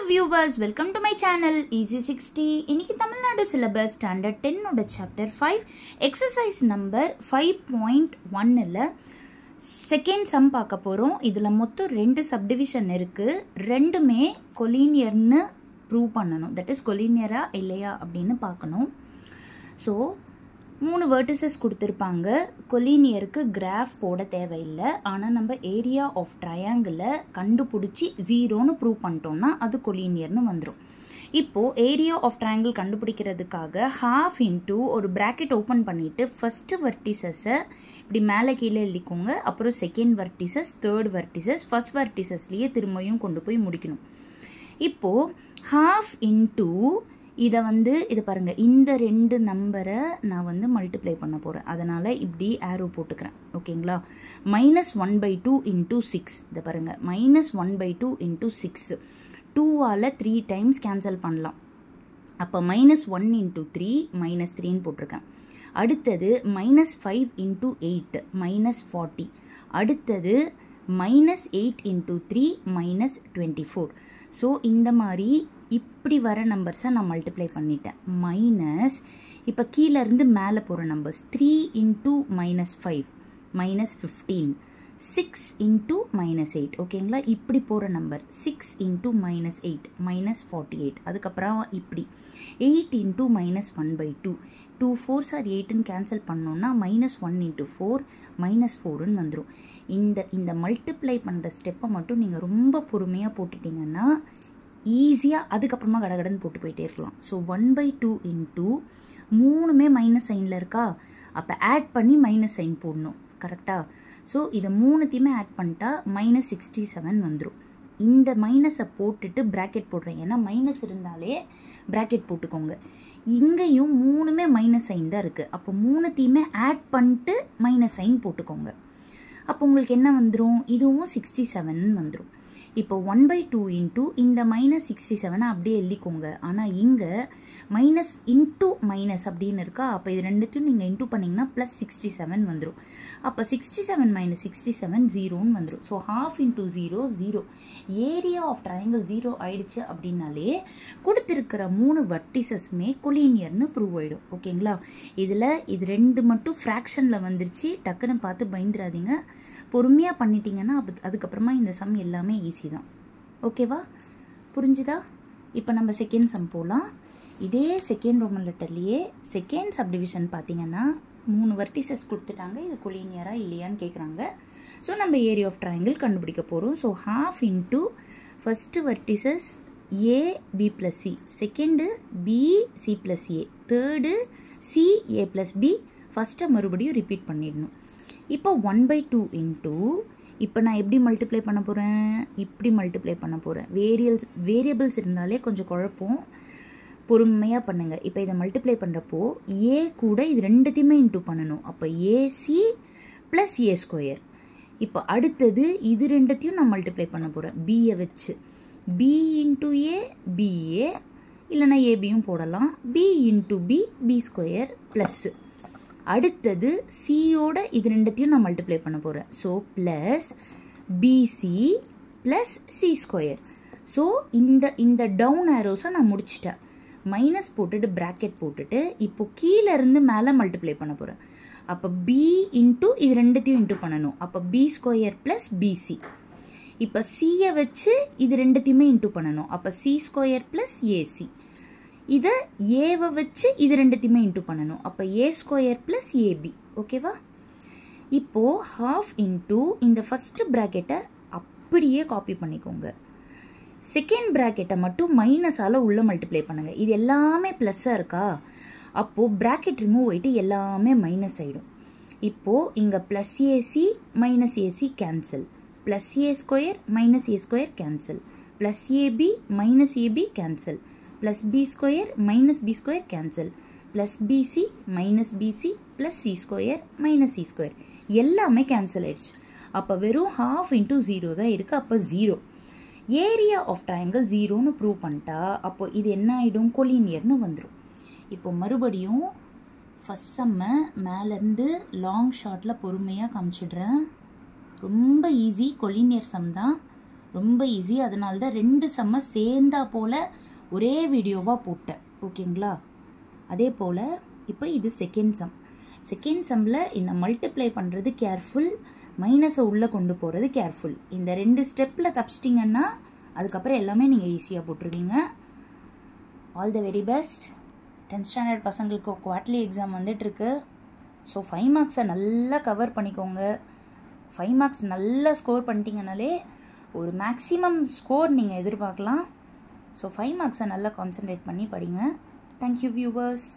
viewers, welcome to my channel Easy 60. இன்னைக்கு Tamil Nadu syllabus standard 10 ஓட chapter 5 exercise number 5.1ல second sum பார்க்க போறோம். இதுல மொத்தம் ரெண்டு subdivision இருக்கு. ரெண்டுமே collinearனு prove பண்ணனும். that is collinearா இல்லையா அப்படினு பார்க்கணும். so மூணு vertices கொடுத்திருப்பாங்க. collinearக்கு graph போட தேவையில்லை. ஆனா நம்ம area of triangle கண்டுபிடிச்சி 0னு prove பண்ணிட்டோம்னா அது collinearனு வந்துரும். இப்போ area of triangle கண்டுபிடிக்கிறதுக்காக half into ஒரு bracket open பண்ணிட்டு first vertices இப்படி மேலே கீழே எழுதிக்கோங்க. அப்புறம் second vertices, third vertices, first verticesலயே திரும்பியும் கொண்டு போய் முடிக்கணும். இப்போ half into இதை இது பாருங்க, இந்த ரெண்டு நம்பரை நான் மல்டிப்ளை பண்ண போகிறேன். அதனால் இப்படி ஆரோ போட்டுக்கிறேன். ஓகேங்களா? -1/2 into 6. இதை பாருங்க, -1/2 into 6. 2ஆல் 3 டைம்ஸ் கேன்சல் பண்ணலாம். அப்போ -1 into 3 -3ன்னு போட்டிருக்கேன். அடுத்தது -5 into 8 -40. அடுத்தது -8 into 3 -24. ஸோ இந்த மாதிரி இப்படி வர நம்பர்ஸை நான் மல்டிப்ளை பண்ணிட்டேன். மைனஸ் இப்போ கீழே இருந்து மேலே போகிற நம்பர்ஸ் 3 into -5 -15, 6 into -8. ஓகேங்களா? இப்படி போகிற நம்பர் 6 into -8 -48. அதுக்கப்புறம் இப்படி 8 into -1/2. 2 4s are 8ன்னு கேன்சல் பண்ணோன்னா -1 into 4 -4ன்னு வந்துடும். இந்த மல்டிப்ளை பண்ணுற ஸ்டெப்பை மட்டும் நீங்கள் ரொம்ப பொறுமையாக போட்டுட்டிங்கன்னா ஈஸியாக அதுக்கப்புறமா கடகடன்னு போட்டு போயிட்டே இருக்கலாம். ஸோ 1/2 into மூணுமே மைனஸ் சைனில் இருக்கா? அப்போ ஆட் பண்ணி மைனஸ் சைன் போடணும். கரெக்டாக? ஸோ இதை மூணுத்தையுமே ஆட் பண்ணிட்டா -67 வந்துடும். இந்த மைனஸை போட்டுட்டு ப்ராக்கெட் போடுறேன். ஏன்னா மைனஸ் இருந்தாலே ப்ராக்கெட் போட்டுக்கோங்க. இங்கேயும் மூணுமே மைனஸ் சைன் தான் இருக்குது. அப்போ மூணுத்தையுமே ஆட் பண்ணிட்டு மைனஸ் சைன் போட்டுக்கோங்க. அப்போ உங்களுக்கு என்ன வந்துடும்? இதுவும் 67 வந்துடும். இப்போ 1/2 into இந்த -67 அப்படியே எழுதிக்கோங்க. ஆனால் இங்கே மைனஸ் இன்ட்டு மைனஸ் அப்படின்னு இருக்கா? அப்போ இது ரெண்டுத்தையும் நீங்கள் இன்ட்டு பண்ணிங்கன்னா +67 வந்துடும். அப்போ 67 - 67 0ன்னு வந்துடும். So half into 0 0. Area of triangle 0 ஆயிடுச்சு அப்படின்னாலே கொடுத்துருக்கிற மூணு வர்டிசஸ்மே கொலினியர்னு ப்ரூவ் ஆகிடும். ஓகேங்களா? இது ரெண்டு மட்டும் ஃப்ராக்ஷனில் வந்துருச்சு. டக்குன்னு பார்த்து பயந்துடாதீங்க. பொறுமையாக பண்ணிட்டீங்கன்னா அதுக்கப்புறமா இந்த சம் எல்லாமே ஈஸி தான். ஓகேவா? புரிஞ்சுதா? இப்போ நம்ம செகண்ட் சம் போகலாம். இதே செகண்ட் ரோமன் லெட்டர்லேயே செகண்ட் சப்டிவிஷன் பார்த்தீங்கன்னா 3 வெர்டிசஸ் கொடுத்துட்டாங்க. இது கொலினியரா இல்லையான்னு கேட்குறாங்க. ஸோ நம்ம ஏரியா ஆஃப் ட்ரையாங்கிள் கண்டுபிடிக்க போகிறோம். So half into first vertices A B + C, second B C + A, third C A + B. ஃபஸ்ட்டை மறுபடியும் ரிப்பீட் பண்ணிடணும். இப்போ 1/2 into இப்போ நான் எப்படி மல்டிப்ளை பண்ண போகிறேன்? இப்படி மல்டிப்ளை பண்ண போகிறேன். வேரியபிள்ஸ் இருந்தாலே கொஞ்சம் குழப்பம். பொறுமையாக பண்ணுங்கள். இப்போ இதை மல்டிப்ளை பண்ணுறப்போ A கூட இது ரெண்டுத்தையுமே இன்ட்டு பண்ணணும். அப்போ AC + A². இப்போ அடுத்தது இது ரெண்டுத்தையும் நான் மல்டிப்ளை பண்ண போகிறேன் Bயை வச்சு. B into A BA, இல்லைனா ABயும் போடலாம். B into B B² plus அடுத்தது சியோட இது ரெண்டுத்தையும் நான் மல்டிப்ளை பண்ண போகிறேன். So plus BC plus C². So இந்த டவுன் ஆரோஸை நான் முடிச்சிட்டேன். மைனஸ் போட்டுட்டு ப்ராக்கெட் போட்டுட்டு இப்போ கீழே இருந்து மேலே மல்டிப்ளை பண்ண போகிறேன். அப்போ B இன்ட்டு இது ரெண்டுத்தையும் இன்ட்டு பண்ணணும். அப்போ B² ப்ளஸ் BC. இப்போ சியை வச்சு இது ரெண்டுத்தையுமே இன்ட்டு பண்ணணும். அப்போ C² ப்ளஸ் AC. இதை ஏவை வச்சு இது ரெண்டுத்தையுமே இன்ட்டு பண்ணணும். அப்போ A² ப்ளஸ் AB. ஓகேவா? இப்போது half into இந்த ஃபஸ்ட்டு ப்ராக்கெட்டை அப்படியே காப்பி பண்ணிக்கோங்க. செகண்ட் ப்ராக்கெட்டை மட்டும் மைனஸால் உள்ளே மல்டிப்ளை பண்ணுங்கள். இது எல்லாமே ப்ளஸ்ஸாக இருக்கா? அப்போது ப்ராக்கெட் ரிமூவ் ஆகிட்டு எல்லாமே மைனஸ் ஆகிடும். இப்போது இங்கே +AC -AC cancel, +A² -A² cancel, +AB -AB cancel, +B² -B² cancel, +BC -BC + C² -C². எல்லாமே கேன்சல் ஆயிடுச்சு. அப்போ வெறும் half into 0 தான் இருக்குது. அப்போ 0. ஏரியா ஆஃப் ட்ரையாங்கிள் 0ன்னு ப்ரூவ் பண்ணிட்டா அப்போ இது என்ன ஆகிடும்? கொலினியர்னு வந்துடும். இப்போ மறுபடியும் ஃபஸ்ட் சம்மை மேலேருந்து லாங் ஷார்ட்டில் பொறுமையாக காமிச்சிடுறேன். ரொம்ப ஈஸி, கொலினியர் சம் தான். ரொம்ப ஈஸி. அதனால தான் 2 சம்மை சேர்ந்தா போல் ஒரே வீடியோவாக போட்டேன். ஓகேங்களா? அதே போல் இப்போ இது செகண்ட் சம். செகண்ட் சம்மில் இந்த மல்டிப்ளை பண்ணுறது கேர்ஃபுல், மைனஸை உள்ளே கொண்டு போகிறது கேர்ஃபுல். இந்த 2 ஸ்டெப்பில் தப்பிச்சிட்டிங்கன்னா அதுக்கப்புறம் எல்லாமே நீங்கள் ஈஸியாக போட்டுருவீங்க. All the very best. 10th standard பசங்களுக்கு குவார்ட்டர்லி எக்ஸாம் வந்துட்டுருக்கு. ஸோ 5 மார்க்ஸை நல்லா கவர் பண்ணிக்கோங்க. 5 மார்க்ஸ் நல்லா ஸ்கோர் பண்ணிட்டீங்கனாலே ஒரு மேக்ஸிமம் ஸ்கோர் நீங்கள் எதிர்பார்க்கலாம். ஸோ 5 மார்க்ஸை நல்லா கான்சன்ட்ரேட் பண்ணி படிங்க. Thank you viewers.